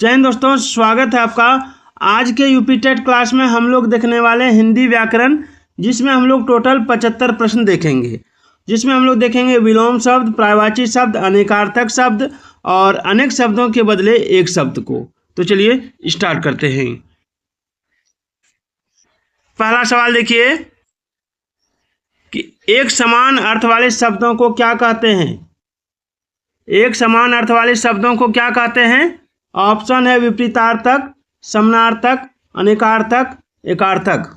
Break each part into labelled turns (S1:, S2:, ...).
S1: जय हिंद दोस्तों, स्वागत है आपका। आज के यूपी टेट क्लास में हम लोग देखने वाले हैं हिंदी व्याकरण, जिसमें हम लोग टोटल 75 प्रश्न देखेंगे। जिसमें हम लोग देखेंगे विलोम शब्द, पर्यायवाची शब्द, अनेकार्थक शब्द और अनेक शब्दों के बदले एक शब्द को। तो चलिए स्टार्ट करते हैं। पहला सवाल देखिए कि एक समान अर्थ वाले शब्दों को क्या कहते हैं। एक समान अर्थ वाले शब्दों को क्या कहते हैं? ऑप्शन है विपरीतार्थक, समानार्थक, अनेकार्थक, एकार्थक।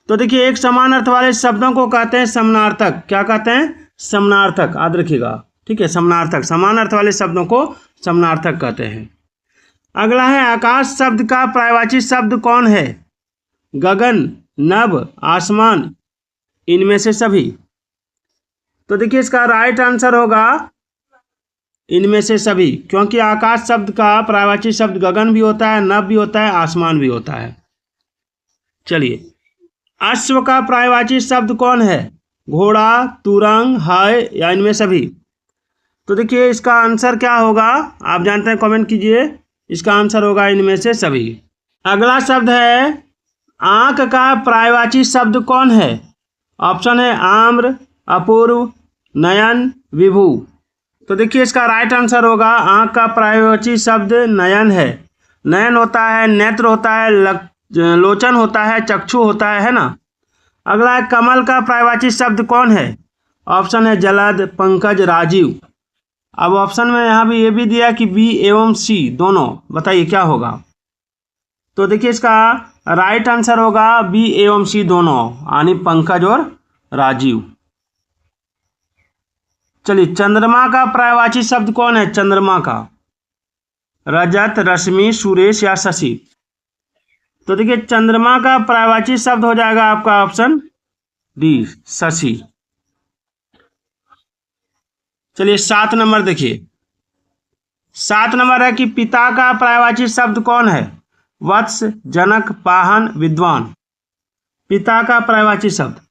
S1: तो देखिए एक समान अर्थ वाले शब्दों को कहते हैं समानार्थक। क्या कहते हैं? समानार्थक। याद रखिएगा, ठीक है। समानार्थक, समान अर्थ वाले शब्दों को समानार्थक कहते हैं। अगला है आकाश शब्द का पर्यायवाची शब्द कौन है? गगन, नभ, आसमान, इनमें से सभी। तो देखिए इसका राइट आंसर होगा इनमें से सभी, क्योंकि आकाश शब्द का पर्यायवाची शब्द गगन भी होता है, नभ भी होता है, आसमान भी होता है। चलिए, अश्व का पर्यायवाची शब्द कौन है? घोड़ा, तुरंग, है या इनमें सभी। तो देखिए इसका आंसर क्या होगा, आप जानते हैं, कमेंट कीजिए। इसका आंसर होगा इनमें से सभी। अगला शब्द है आंख का पर्यायवाची शब्द कौन है? ऑप्शन है आम्र, अपूर्व, नयन, विभु। तो देखिए इसका राइट आंसर होगा आंख का पर्यायवाची शब्द नयन है। नयन होता है, नेत्र होता है, लोचन होता है, चक्षु होता है ना। अगला है कमल का पर्यायवाची शब्द कौन है? ऑप्शन है जलद, पंकज, राजीव। अब ऑप्शन में यहाँ भी ये भी दिया कि बी एवं सी दोनों, बताइए क्या होगा। तो देखिए इसका राइट आंसर होगा बी एवं सी दोनों, यानी पंकज और राजीव। चलिए, चंद्रमा का पर्यायवाची शब्द कौन है? चंद्रमा का रजत, रश्मि, सुरेश या शशि। तो देखिए चंद्रमा का पर्यायवाची शब्द हो जाएगा आपका ऑप्शन डी, शशि। चलिए 7 नंबर देखिए। 7 नंबर है कि पिता का पर्यायवाची शब्द कौन है? वत्स, जनक, पाहन, विद्वान। पिता का पर्यायवाची शब्द,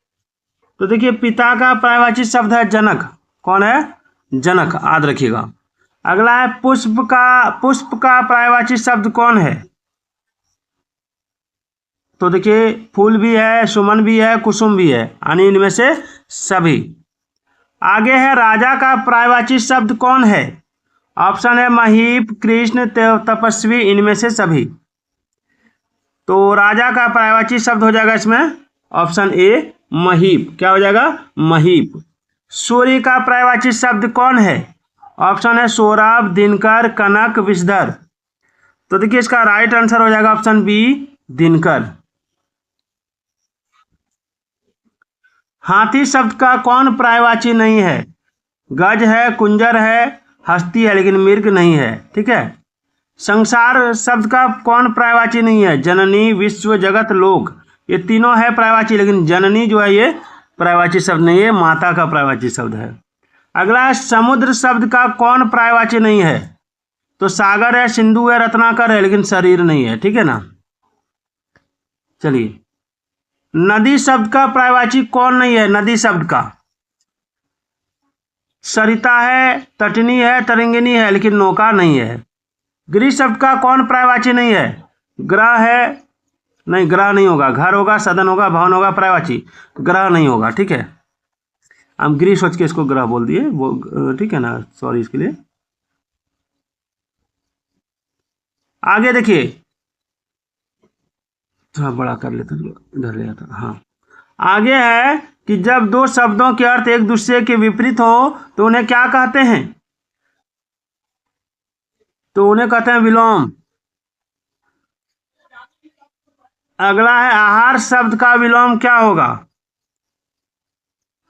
S1: तो देखिए पिता का पर्यायवाची शब्द है जनक। कौन है? जनक, याद रखिएगा। अगला है पुष्प का पर्यायवाची शब्द कौन है? तो देखिए फूल भी है, सुमन भी है, कुसुम भी है, यानी इनमें से सभी। आगे है राजा का पर्यायवाची शब्द कौन है? ऑप्शन है महीप, कृष्ण, तपस्वी, इनमें से सभी। तो राजा का पर्यायवाची शब्द हो जाएगा इसमें ऑप्शन ए, महीप। क्या हो जाएगा? महीप। सूर्य का पर्यायवाची शब्द कौन है? ऑप्शन है सौरभ, दिनकर, कनक, विषधर। तो देखिए इसका राइट आंसर हो जाएगा ऑप्शन बी, दिनकर। हाथी शब्द का कौन पर्यायवाची नहीं है? गज है, कुंजर है, हस्ती है, लेकिन मृग नहीं है, ठीक है। संसार शब्द का कौन पर्यायवाची नहीं है? जननी, विश्व, जगत, लोक, ये तीनों है पर्यायवाची, लेकिन जननी जो है ये पर्यायवाची शब्द नहीं है, माता का पर्यायवाची शब्द है। अगला है समुद्र शब्द का कौन पर्यायवाची नहीं है? तो सागर है, सिंधु है, रत्नाकर है, लेकिन शरीर नहीं है, ठीक है ना। चलिए, नदी शब्द का पर्यायवाची कौन नहीं है? नदी शब्द का सरिता है, तटनी है, तरंगिनी है, लेकिन नौका नहीं है। गृह शब्द का कौन पर्यायवाची नहीं है? ग्रह है, नहीं ग्रह नहीं होगा, घर होगा, सदन होगा, भवन होगा, पर्यायवाची। ग्रह नहीं होगा, ठीक है। हम गृह सोच के इसको ग्रह बोल दिए, वो ठीक है ना, सॉरी इसके लिए। आगे देखिए, थोड़ा बड़ा कर लेते, इधर ले आता। हाँ, आगे है कि जब दो शब्दों के अर्थ एक दूसरे के विपरीत हो तो उन्हें क्या कहते हैं? तो उन्हें कहते हैं विलोम। अगला है आहार शब्द का विलोम क्या होगा?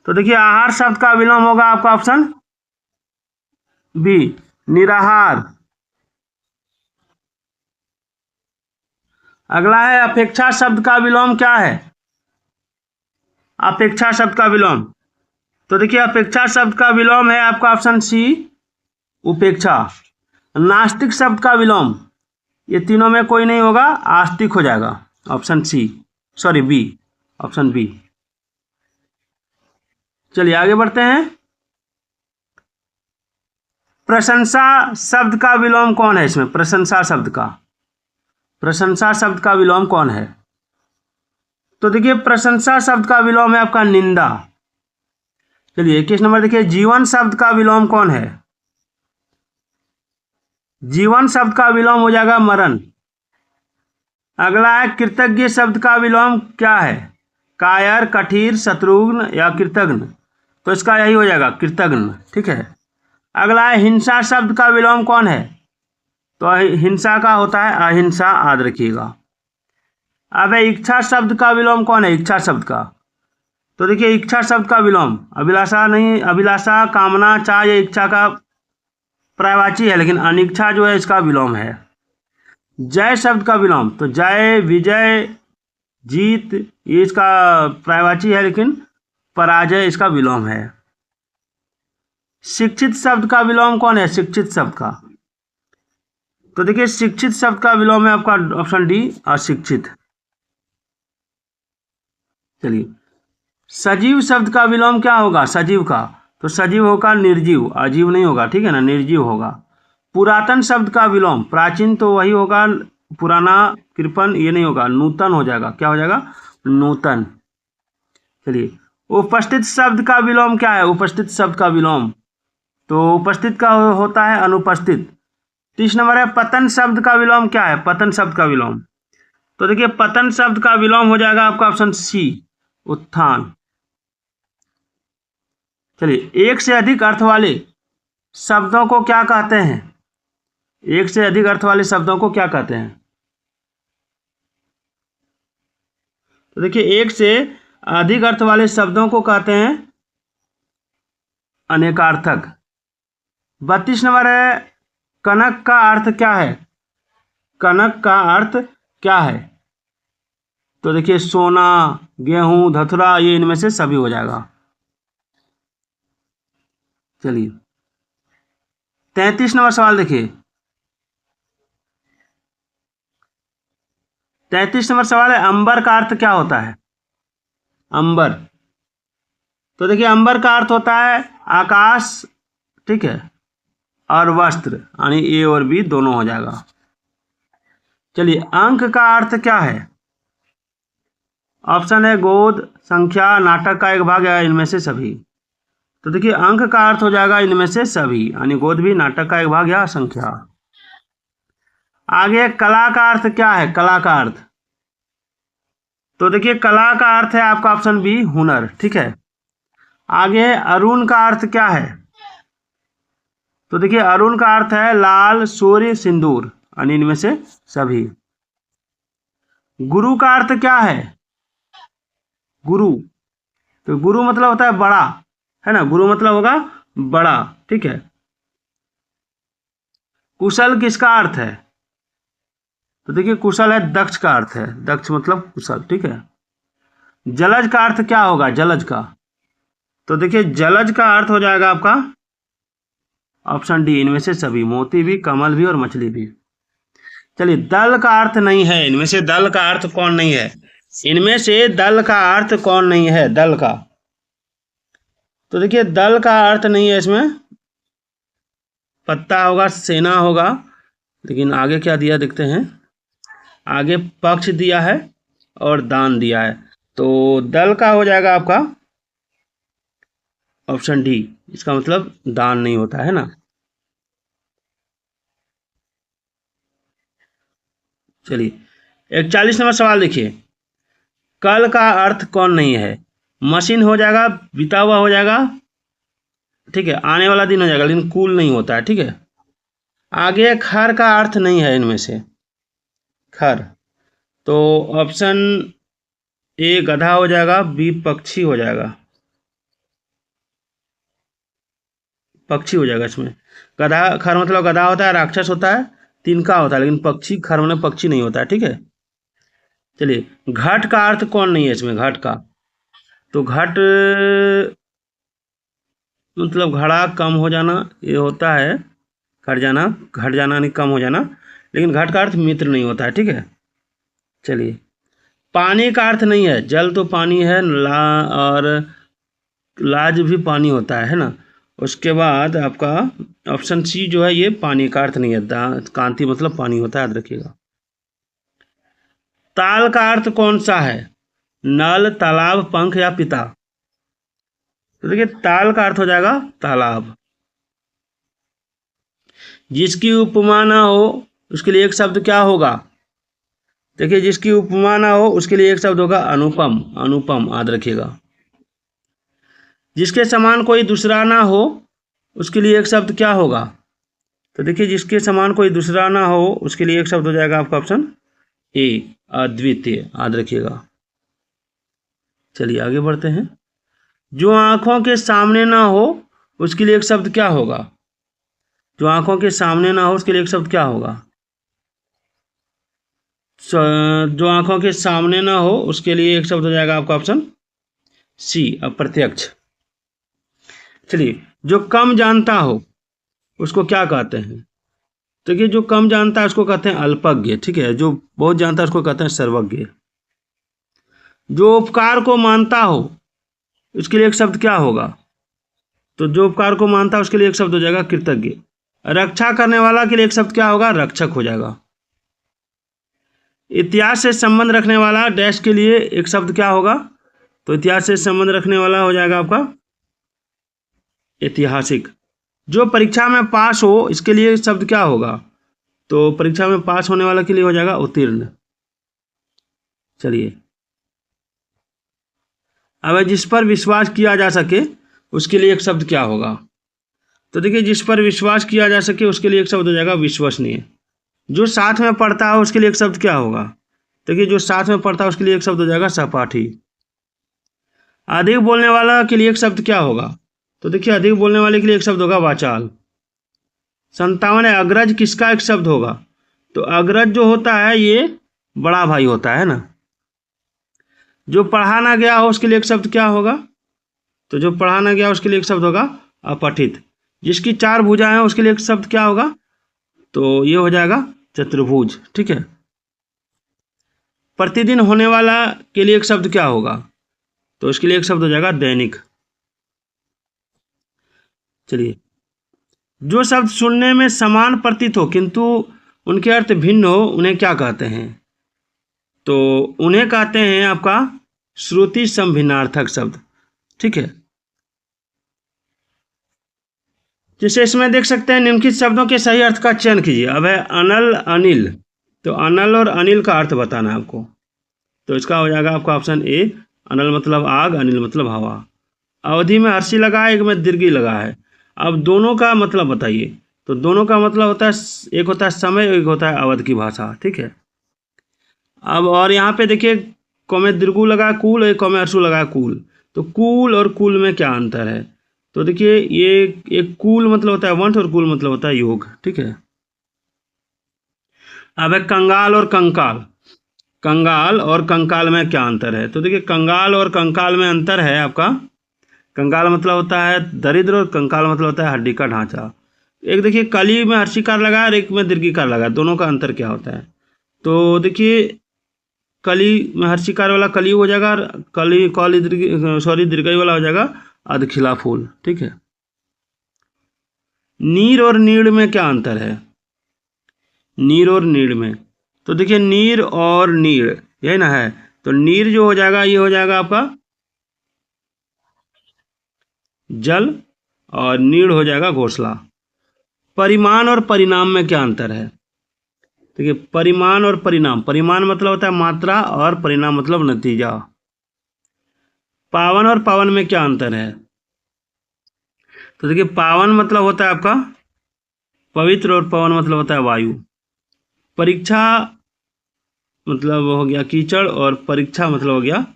S1: तो देखिए आहार शब्द का विलोम होगा आपका ऑप्शन बी, निराहार। अगला है अपेक्षा शब्द का विलोम क्या है? अपेक्षा शब्द का विलोम, तो देखिए अपेक्षा शब्द का विलोम है आपका ऑप्शन सी, उपेक्षा। नास्तिक शब्द का विलोम, ये तीनों में कोई नहीं होगा, आस्तिक हो जाएगा, option C, sorry B, option B. चलिए आगे बढ़ते हैं। प्रशंसा शब्द का विलोम कौन है इसमें? प्रशंसा शब्द का विलोम कौन है? तो देखिए प्रशंसा शब्द का विलोम है आपका निंदा। चलिए 21 नंबर देखिए, जीवन शब्द का विलोम कौन है? जीवन शब्द का विलोम हो जाएगा मरण। अगला है कृतज्ञ शब्द का विलोम क्या है? कायर, कठिर, शत्रुघ्न या कृतघ्न? तो इसका यही हो जाएगा कृतघ्न। ठीक है। अगला है हिंसा शब्द का विलोम कौन है? तो हिंसा का होता है अहिंसा, याद रखिएगा। अब इच्छा शब्द का विलोम कौन है? इच्छा शब्द का, तो देखिए इच्छा शब्द का विलोम अभिलाषा नहीं, अभिलाषा, कामना, चाह ये इच्छा का पर्यायवाची है, लेकिन अनिच्छा जो है इसका विलोम है। जय शब्द का विलोम, तो जय, विजय, जीत ये इसका पर्यायवाची है, लेकिन पराजय इसका विलोम है। शिक्षित शब्द का विलोम कौन है? शिक्षित शब्द का, तो देखिए शिक्षित शब्द का विलोम है आपका ऑप्शन डी, अशिक्षित। चलिए सजीव शब्द का विलोम क्या होगा? सजीव का, तो सजीव होगा निर्जीव, अजीव नहीं होगा, ठीक है ना, निर्जीव होगा। पुरातन शब्द का विलोम, प्राचीन तो वही होगा, पुराना, कृपन ये नहीं होगा, नूतन हो जाएगा। क्या हो जाएगा? नूतन। चलिए उपस्थित शब्द का विलोम क्या है? उपस्थित शब्द का विलोम, तो उपस्थित का होता है अनुपस्थित। 30 नंबर है पतन शब्द का विलोम क्या है? पतन शब्द का विलोम, तो देखिए पतन शब्द का विलोम हो जाएगा आपका ऑप्शन सी, उत्थान। चलिए एक से अधिक अर्थ वाले शब्दों को क्या कहते हैं? एक से अधिक अर्थ वाले शब्दों को क्या कहते हैं? तो देखिए एक से अधिक अर्थ वाले शब्दों को कहते हैं अनेकार्थक। 32 नंबर है कनक का अर्थ क्या है? कनक का अर्थ क्या है? तो देखिए सोना, गेहूं, धतुरा ये इनमें से सभी हो जाएगा। चलिए 33 नंबर सवाल देखिए, 33 नंबर सवाल है अंबर का अर्थ क्या होता है? अंबर, तो देखिए अंबर का अर्थ होता है आकाश, ठीक है, और वस्त्र, यानी ए और बी दोनों हो जाएगा। चलिए अंक का अर्थ क्या है? ऑप्शन है गोद, संख्या, नाटक का एक भाग या इनमें से सभी। तो देखिए अंक का अर्थ हो जाएगा इनमें से सभी, यानी गोद भी, नाटक का एक भाग या संख्या। आगे कला का अर्थ क्या है? कला का अर्थ, तो देखिए कला का अर्थ है आपका ऑप्शन बी हुनर, ठीक है। आगे अरुण का अर्थ क्या है? तो देखिए अरुण का अर्थ है लाल, सूर्य, सिंदूर, यानी इनमें से सभी। गुरु का अर्थ क्या है? गुरु, तो गुरु मतलब होता है बड़ा, है ना, गुरु मतलब होगा बड़ा, ठीक है। कुशल किसका अर्थ है? तो देखिए कुशल है दक्ष का अर्थ है, दक्ष मतलब कुशल, ठीक है। जलज का अर्थ क्या होगा? जलज का, तो देखिए जलज का अर्थ हो जाएगा आपका ऑप्शन डी, इनमें से सभी, मोती भी, कमल भी और मछली भी। चलिए दल का अर्थ नहीं है, इनमें से दल का अर्थ कौन नहीं है? इनमें से दल का अर्थ कौन नहीं है? दल का, तो देखिए दल का अर्थ नहीं है इसमें, पत्ता होगा, सेना होगा, लेकिन आगे क्या दिया देखते हैं। आगे पक्ष दिया है और दान दिया है, तो दल का हो जाएगा आपका ऑप्शन डी, इसका मतलब दान नहीं होता है ना। चलिए 41 नंबर सवाल देखिए, कल का अर्थ कौन नहीं है? मशीन हो जाएगा, बीता हुआ हो जाएगा, ठीक है, आने वाला दिन हो जाएगा, लेकिन कूल नहीं होता है, ठीक है। आगे खर का अर्थ नहीं है इनमें से, खर, तो ऑप्शन ए गधा हो जाएगा, बी पक्षी हो जाएगा, पक्षी हो जाएगा इसमें। गधा, खर मतलब गधा होता है, राक्षस होता है, तिनका होता है, लेकिन पक्षी, खर मतलब पक्षी नहीं होता है, ठीक है। चलिए घट का अर्थ कौन नहीं है इसमें? घट का, तो घट मतलब घड़ा, कम हो जाना ये होता है, घट जाना, घट जाना नहीं कम हो जाना, लेकिन घट का अर्थ मित्र नहीं होता है, ठीक है। चलिए पानी का अर्थ नहीं है, जल तो पानी है, और लाज भी पानी होता है ना, उसके बाद आपका ऑप्शन सी जो है ये पानी का अर्थ नहीं है, कांति मतलब पानी होता है, याद रखिएगा। ताल का अर्थ कौन सा है? नल, तालाब, पंख या पिता? तो देखिए ताल का अर्थ हो जाएगा तालाब। जिसकी उपमा ना हो उसके लिए एक शब्द क्या होगा? देखिए जिसकी उपमा ना हो उसके लिए एक शब्द होगा अनुपम। अनुपम याद रखिएगा। जिसके समान कोई दूसरा ना हो उसके लिए एक शब्द क्या होगा? तो देखिए जिसके समान कोई दूसरा ना हो उसके लिए एक शब्द हो जाएगा आपका ऑप्शन ए, अद्वितीय, याद रखिएगा। चलिए आगे बढ़ते हैं। जो आंखों के सामने ना हो उसके लिए एक शब्द क्या होगा? जो आंखों के सामने ना हो उसके लिए एक शब्द क्या होगा? जो आंखों के सामने ना हो उसके लिए एक शब्द हो जाएगा आपका ऑप्शन सी, अप्रत्यक्ष। चलिए जो कम जानता हो उसको क्या कहते हैं? देखिए जो कम जानता है उसको कहते हैं अल्पज्ञ, ठीक है। जो बहुत जानता है उसको कहते हैं सर्वज्ञ। जो उपकार को मानता हो उसके लिए एक शब्द क्या होगा? तो जो उपकार को मानता है उसके लिए एक शब्द हो जाएगा कृतज्ञ। रक्षा करने वाला के लिए एक शब्द क्या होगा? रक्षक हो जाएगा। इतिहास से संबंध रखने वाला डैश के लिए एक शब्द क्या होगा? तो इतिहास से संबंध रखने वाला हो जाएगा आपका ऐतिहासिक। जो परीक्षा में पास हो इसके लिए शब्द क्या होगा? तो परीक्षा में पास होने वाला के लिए हो जाएगा उत्तीर्ण। चलिए अब जिस पर विश्वास किया जा सके उसके लिए एक शब्द क्या होगा? तो देखिए जिस पर विश्वास किया जा सके उसके लिए एक शब्द हो जाएगा विश्वसनीय। जो साथ में पढ़ता है उसके लिए एक शब्द क्या होगा? देखिए जो साथ में पढ़ता है उसके लिए एक शब्द हो जाएगा सहपाठी। अधिक बोलने वाला के लिए एक शब्द क्या होगा? तो देखिए अधिक बोलने वाले के लिए एक शब्द होगा वाचाल। 57 अग्रज किसका एक शब्द होगा? तो अग्रज जो होता है ये बड़ा भाई होता है ना। जो पढ़ा ना गया हो उसके लिए एक शब्द क्या होगा? तो जो पढ़ा ना गया उसके लिए एक शब्द होगा अपठित। जिसकी 4 भुजाएं हैं उसके लिए एक शब्द क्या होगा? तो ये हो जाएगा चतुर्भुज, ठीक है। प्रतिदिन होने वाला के लिए एक शब्द क्या होगा? तो इसके लिए एक शब्द हो जाएगा दैनिक। चलिए जो शब्द सुनने में समान प्रतीत हो किंतु उनके अर्थ भिन्न हो उन्हें क्या कहते हैं? तो उन्हें कहते हैं आपका श्रुति समभिन्नार्थक शब्द, ठीक है। जैसे इसमें देख सकते हैं निम्नलिखित शब्दों के सही अर्थ का चयन कीजिए। अब है अनल, अनिल। तो अनल और अनिल का अर्थ बताना है आपको। तो इसका हो जाएगा आपका ऑप्शन ए, अनल मतलब आग, अनिल मतलब हवा। अवधि में हर्षी लगा है, एक में दीर्घी लगा है। अब दोनों का मतलब बताइए। तो दोनों का मतलब होता है, एक होता है समय, एक होता है अवध की भाषा, ठीक है। अब और यहाँ पे देखिए कौमे दीर्घु लगा है कूल, एक कौमे हर्षु लगा है कूल। तो कूल और कूल में क्या अंतर है? तो देखिए ये एक कूल मतलब होता है वंश और कूल मतलब होता है योग, ठीक है। अब है कंगाल और कंकाल। कंगाल और कंकाल में क्या अंतर है? तो देखिए कंगाल और कंकाल में अंतर है आपका, कंगाल मतलब होता है दरिद्र और कंकाल मतलब होता है हड्डी का ढांचा। एक देखिए कली में हर्षिकार लगा है और एक में दीर्घिकार लगा है, दोनों का अंतर क्या होता है? तो देखिए कली में हर्षिकार वाला कली हो जाएगा और कली कली दीर्घई वाला हो जाएगा अधखिला फूल, ठीक है। नीर और नीड़ में क्या अंतर है? नीर और नीड़ में, तो देखिए नीर और नीड़ यही ना है। तो नीर जो हो जाएगा ये हो जाएगा आपका जल और नीड़ हो जाएगा घोंसला। परिमाण और परिणाम में क्या अंतर है? देखिए परिमाण और परिणाम, परिमाण मतलब होता है मात्रा और परिणाम मतलब नतीजा। पावन और पावन में क्या अंतर है? तो देखिए पावन मतलब होता है आपका पवित्र और पवन मतलब होता है वायु। परीक्षा मतलब हो गया कीचड़ और परीक्षा मतलब हो गया,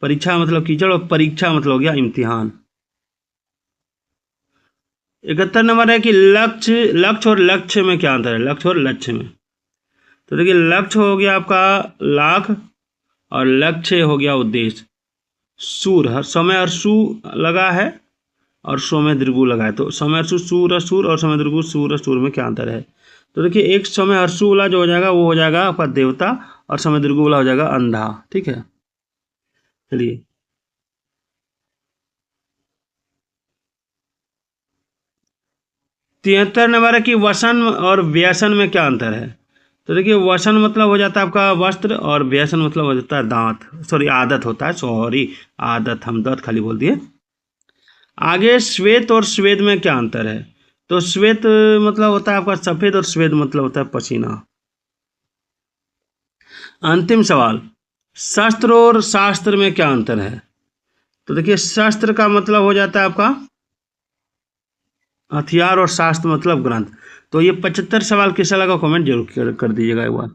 S1: परीक्षा मतलब कीचड़ और परीक्षा मतलब हो गया इम्तिहान। 71 नंबर है कि लक्ष्य और लक्ष्य में क्या अंतर है? लक्ष्य और लक्ष्य में, तो देखिए लक्ष्य हो गया आपका लाख और लक्ष्य हो गया उद्देश्य। सूर हर समय हर्षु लगा है और सो में दीर्घु लगा है। तो समय हर्षु सूर असूर और समय दीर्घु सूर असूर में क्या अंतर है? तो देखिए एक समय हर्षु वाला जो हो जाएगा वो हो जाएगा आपका देवता और समय दीर्घु वाला हो जाएगा अंधा, ठीक है। चलिए 73 नंबर है कि वसन और व्यसन में क्या अंतर है। तो देखिए वसन मतलब हो जाता है आपका वस्त्र और व्यसन मतलब हो जाता है दांत, सॉरी आदत होता है, सॉरी आदत, हम दांत खाली बोल दिए। आगे श्वेत और स्वेद में क्या अंतर है। तो श्वेत मतलब होता है आपका सफेद और स्वेद मतलब होता है पसीना। अंतिम सवाल, शस्त्र और शास्त्र में क्या अंतर है। तो देखिए शस्त्र का मतलब हो जाता है आपका हथियार और शास्त्र मतलब ग्रंथ। तो ये 75 सवाल किसा लगा कमेंट जरूर कर दीजिएगा एक बार।